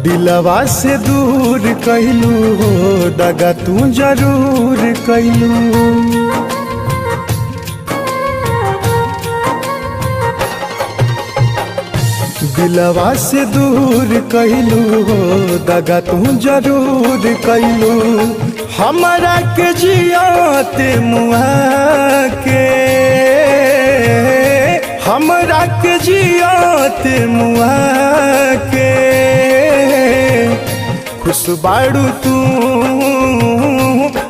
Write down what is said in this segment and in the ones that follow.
दिलवा से दूर कैलू हो दगा तू जरूर कैलू। दिलवा से दूर कैलू हो दगा तू जरूर कैलू। हमारा के जियाते मुआ के, हमरा के जियाते मुआ के खुश बाड़ू तू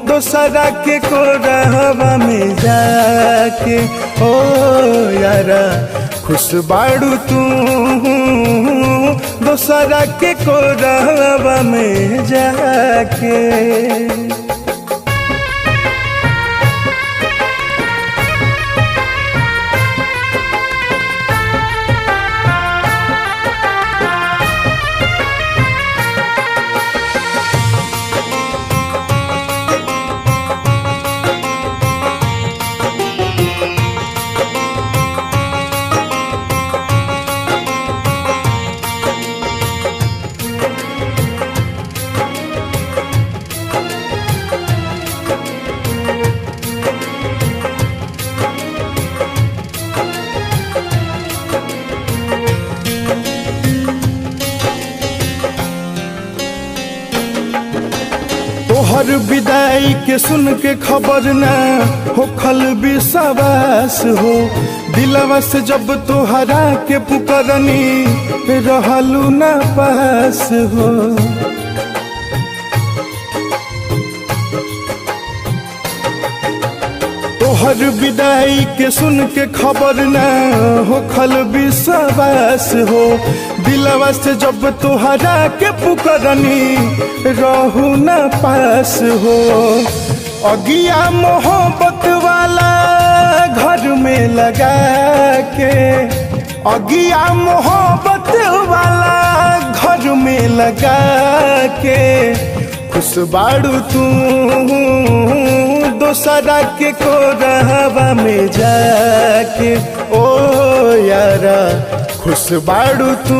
दोसरा के कोरहवा में जाके। ओ यारा खुश बाड़ू तू दोसरा के कोरहवा में जाके। तोहर विदाई के सुन के खबर ना होखल विश्वास हो। दिलवा से जब तोहरा के पुकरनी रहलू ना पास हो। तोहर विदाई के सुन के खबर ना होखल विश्वास हो। दिलवा से जब तोहरा के पुकरनी रहू न पास हो। अगिया मोहब्बत वाला घर में लगा के, अगिया मोहब्बत वाला घर में लगा के खुश बाड़ू तू दोसरा के कोरहवा में जाके। ओ यारा खुश बाड़ू तू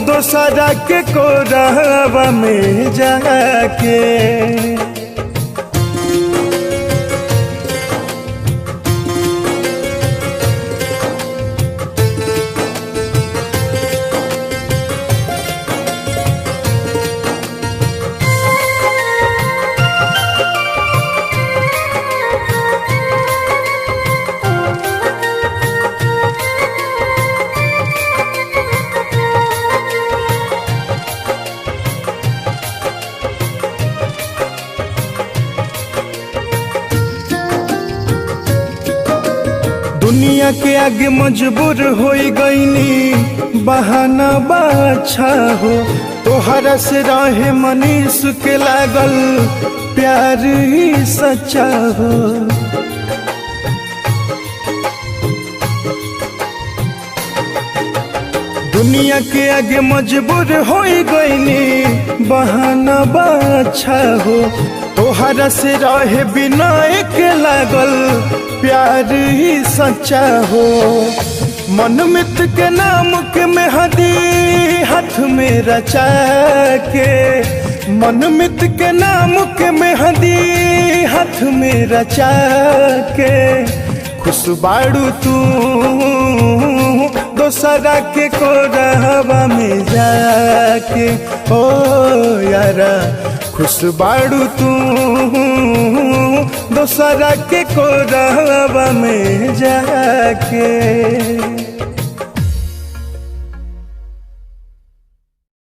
दोसरा के कोरहवा में जाके। दुनिया के आगे मजबूर हो गईनी बहाना बाछा हो। तोहरा से रहे मनीष के लागल प्यार ही सच्चा हो। दुनिया के आगे मजबूर हो गईनी बहाना बाछा हो। तोहरा से रहे बिना एक लागल प्यार ही सच्चा हो। मनमित के नाम के मेहंदी हाथ में रचा के, मनमित के नाम के मेहंदी हाथ में रचा के खुश बाड़ू तू दोसरा के कोरहवा में जाके। ओ यारा खुश बाड़ू तू दोसरा के कोरहवा में जाके।